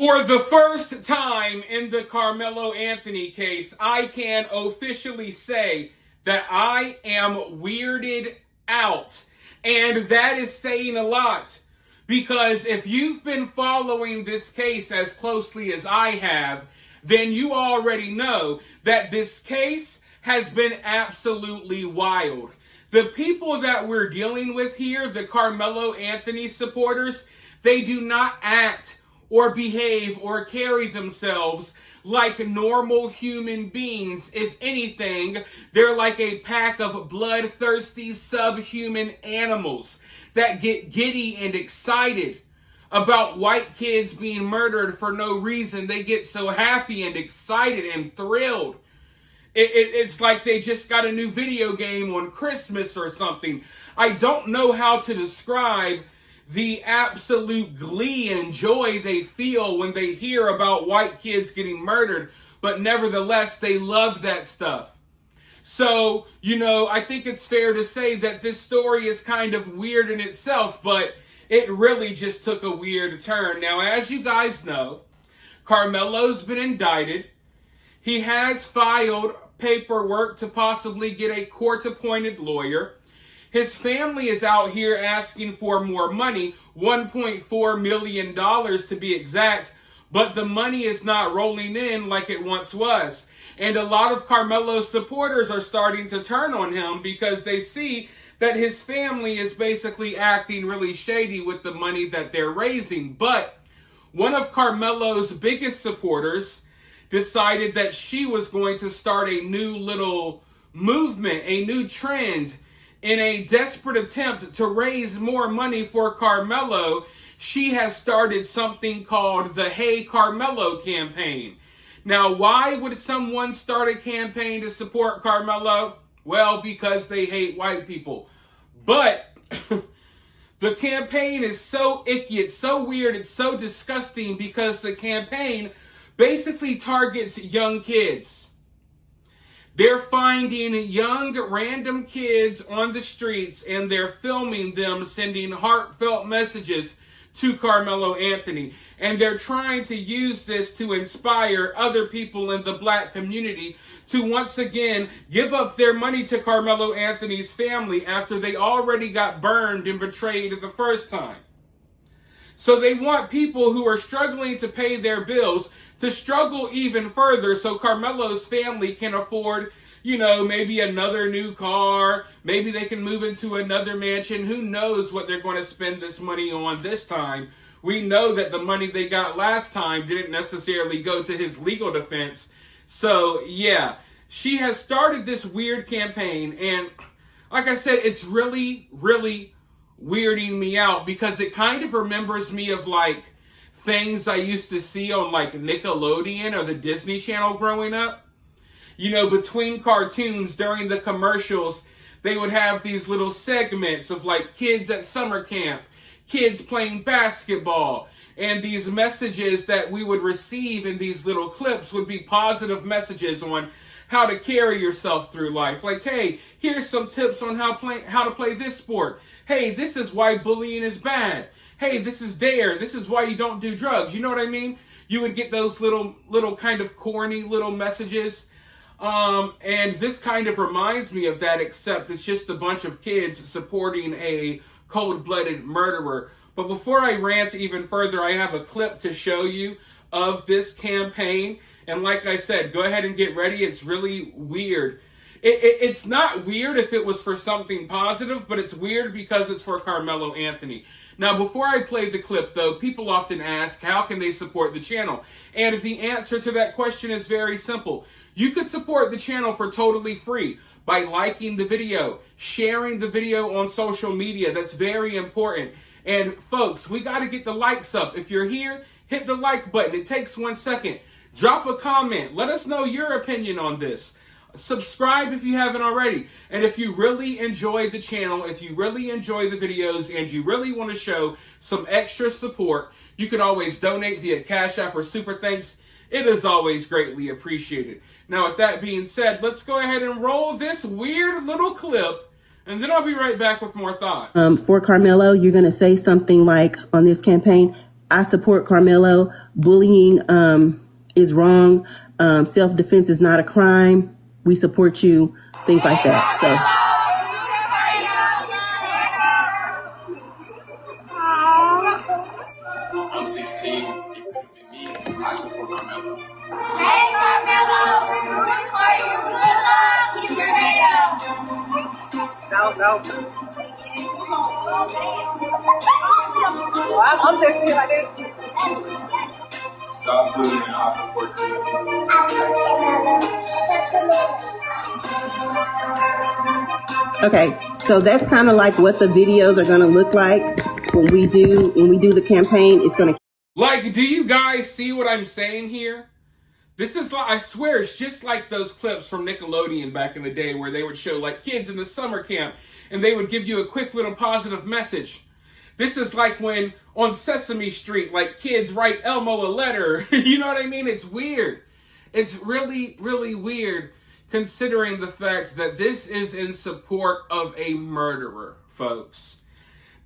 For the first time in the Karmelo Anthony case, I can officially say that I am weirded out. And that is saying a lot. Because if you've been following this case as closely as I have, then you already know that this case has been absolutely wild. The people that we're dealing with here, the Karmelo Anthony supporters, they do not act or behave or carry themselves like normal human beings. If anything, they're like a pack of bloodthirsty subhuman animals that get giddy and excited about white kids being murdered for no reason. They get so happy and excited and thrilled. It's like they just got a new video game on Christmas or something. I don't know how to describe the absolute glee and joy they feel when they hear about white kids getting murdered, but nevertheless, they love that stuff. So, I think it's fair to say that this story is kind of weird in itself, but it really just took a weird turn. Now, as you guys know, Karmelo's been indicted. He has filed paperwork to possibly get a court-appointed lawyer. His family is out here asking for more money, $1.4 million to be exact, but the money is not rolling in like it once was. And a lot of Karmelo's supporters are starting to turn on him because they see that his family is basically acting really shady with the money that they're raising. But one of Karmelo's biggest supporters decided that she was going to start a new little movement, a new trend. In a desperate attempt to raise more money for Karmelo, she has started something called the Hey Karmelo campaign. Now, why would someone start a campaign to support Karmelo? Well, because they hate white people. But the campaign is so icky, it's so weird, it's so disgusting because the campaign basically targets young kids. They're finding young random kids on the streets and they're filming them sending heartfelt messages to Karmelo Anthony. And they're trying to use this to inspire other people in the black community to once again give up their money to Karmelo Anthony's family after they already got burned and betrayed the first time. So they want people who are struggling to pay their bills to struggle even further so Karmelo's family can afford, maybe another new car. Maybe they can move into another mansion. Who knows what they're going to spend this money on this time. We know that the money they got last time didn't necessarily go to his legal defense. So, yeah, she has started this weird campaign. And like I said, it's really, really weirding me out because it kind of remembers me of like things I used to see on like Nickelodeon or the Disney Channel growing up. Between cartoons during the commercials, they would have these little segments of like kids at summer camp, kids playing basketball, and these messages that we would receive in these little clips would be positive messages on how to carry yourself through life. Like, hey, here's some tips on how to play this sport. Hey, this is why bullying is bad. Hey, this is dare. This is why you don't do drugs. You know what I mean? You would get those little kind of corny little messages. And this kind of reminds me of that, except it's just a bunch of kids supporting a cold-blooded murderer. But before I rant even further, I have a clip to show you of this campaign. And like I said, go ahead and get ready. It's really weird. It's not weird if it was for something positive, but it's weird because it's for Karmelo Anthony. Now, before I play the clip, though, people often ask, how can they support the channel? And the answer to that question is very simple. You could support the channel for totally free by liking the video, sharing the video on social media. That's very important. And folks, we got to get the likes up. If you're here, hit the like button. It takes 1 second. Drop a comment. Let us know your opinion on this. Subscribe if you haven't already. And if you really enjoy the channel, if you really enjoy the videos, and you really want to show some extra support, you can always donate via Cash App or Super Thanks. It is always greatly appreciated. Now, with that being said, let's go ahead and roll this weird little clip, and then I'll be right back with more thoughts. For Karmelo, you're going to say something like on this campaign, I support Karmelo. Bullying is wrong. Self-defense is not a crime. We support you. Things like that. So. I'm 16. Me, I support Karmelo. Hey, Karmelo! Rooting for you. Good luck. Keep your head up. No. I'm just saying like this. Stop bullying. I support Karmelo. Okay, so that's kind of like what the videos are going to look like when we do the campaign. It's going to Like, do you guys see what I'm saying here? This is like, I swear, it's just like those clips from Nickelodeon back in the day where they would show like kids in the summer camp and they would give you a quick little positive message. This is like when on Sesame Street, like kids write Elmo a letter. You know what I mean? It's weird. It's really, really weird considering the fact that this is in support of a murderer, folks.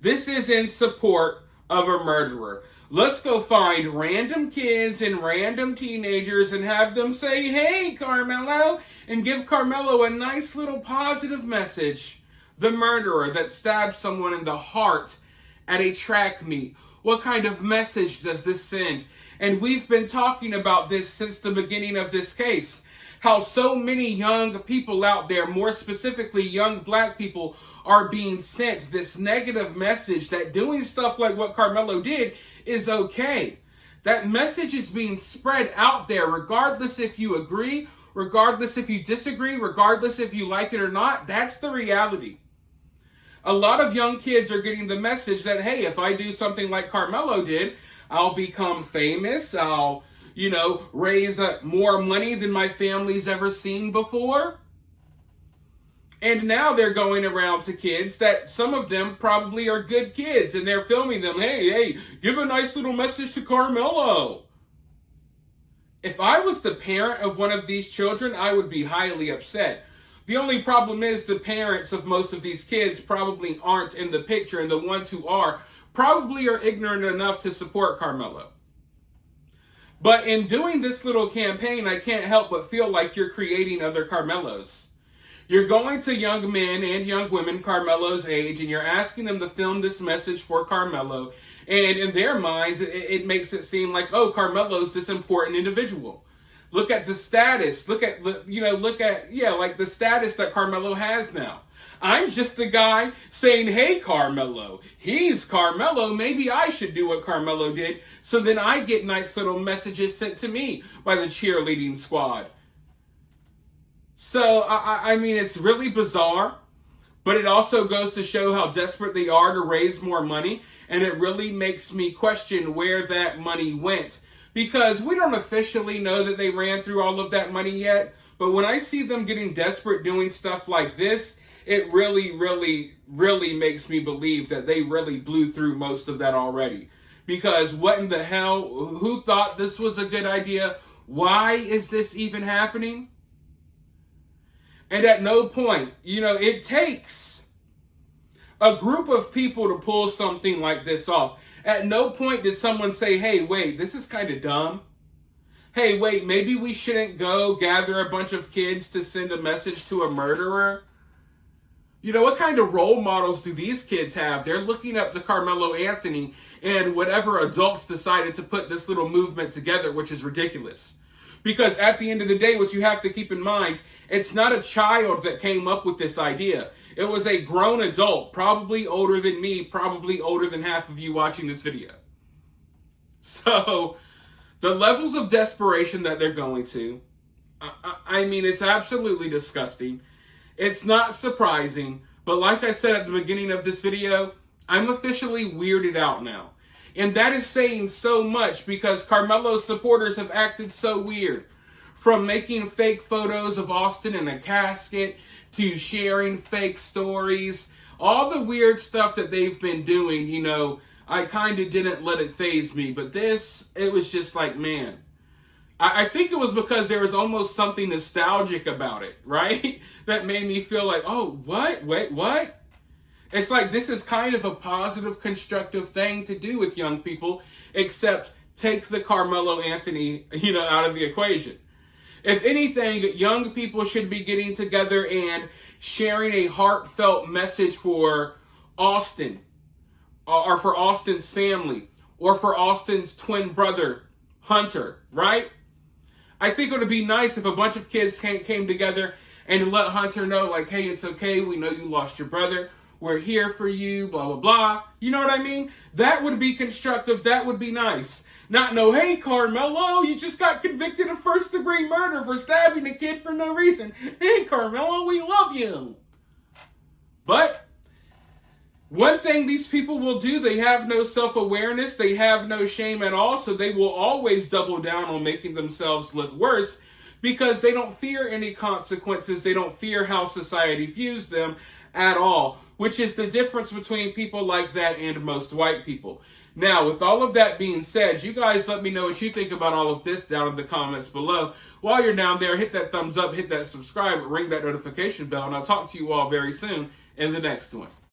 This is in support of a murderer. Let's go find random kids and random teenagers and have them say, hey, Karmelo, and give Karmelo a nice little positive message. The murderer that stabbed someone in the heart at a track meet. What kind of message does this send? And we've been talking about this since the beginning of this case. How so many young people out there, more specifically young black people, are being sent this negative message that doing stuff like what Karmelo did is okay. That message is being spread out there regardless if you agree, regardless if you disagree, regardless if you like it or not. That's the reality. A lot of young kids are getting the message that, hey, if I do something like Karmelo did, I'll become famous. I'll, raise more money than my family's ever seen before. And now they're going around to kids that some of them probably are good kids and they're filming them. Hey, give a nice little message to Karmelo. If I was the parent of one of these children, I would be highly upset. The only problem is the parents of most of these kids probably aren't in the picture, and the ones who are probably are ignorant enough to support Karmelo. But in doing this little campaign, I can't help but feel like you're creating other Karmelos. You're going to young men and young women Karmelo's age, and you're asking them to film this message for Karmelo. And in their minds, it makes it seem like, oh, Karmelo's this important individual. Look at the status. Look at the status that Karmelo has now. I'm just the guy saying, hey, Karmelo, he's Karmelo. Maybe I should do what Karmelo did. So then I get nice little messages sent to me by the cheerleading squad. So, I mean, it's really bizarre, but it also goes to show how desperate they are to raise more money. And it really makes me question where that money went. Because we don't officially know that they ran through all of that money yet. But when I see them getting desperate doing stuff like this, it really, really, really makes me believe that they really blew through most of that already. Because what in the hell? Who thought this was a good idea? Why is this even happening? And at no point, it takes a group of people to pull something like this off. At no point did someone say, hey, wait, this is kind of dumb. Hey, wait, maybe we shouldn't go gather a bunch of kids to send a message to a murderer. What kind of role models do these kids have? They're looking up to Karmelo Anthony and whatever adults decided to put this little movement together, which is ridiculous. Because at the end of the day, what you have to keep in mind, it's not a child that came up with this idea. It was a grown adult, probably older than me, probably older than half of you watching this video. So, the levels of desperation that they're going to, I mean, it's absolutely disgusting. It's not surprising, but like I said at the beginning of this video, I'm officially weirded out now. And that is saying so much because Karmelo's supporters have acted so weird. From making fake photos of Austin in a casket, to sharing fake stories, all the weird stuff that they've been doing, I kind of didn't let it faze me. But this, it was just like, man, I think it was because there was almost something nostalgic about it, right? That made me feel like, oh, what? Wait, what? It's like this is kind of a positive, constructive thing to do with young people, except take the Carmelo Anthony, out of the equation. If anything, young people should be getting together and sharing a heartfelt message for Austin, or for Austin's family, or for Austin's twin brother, Hunter, right? I think it would be nice if a bunch of kids came together and let Hunter know, like, hey, it's okay, we know you lost your brother, we're here for you, blah, blah, blah. You know what I mean? That would be constructive, that would be nice. Not no, hey, Karmelo, you just got convicted of first-degree murder for stabbing a kid for no reason. Hey, Karmelo, we love you. But one thing these people will do, they have no self-awareness, they have no shame at all, so they will always double down on making themselves look worse because they don't fear any consequences, they don't fear how society views them at all, which is the difference between people like that and most white people. Now, with all of that being said, you guys let me know what you think about all of this down in the comments below. While you're down there, hit that thumbs up, hit that subscribe, ring that notification bell, and I'll talk to you all very soon in the next one.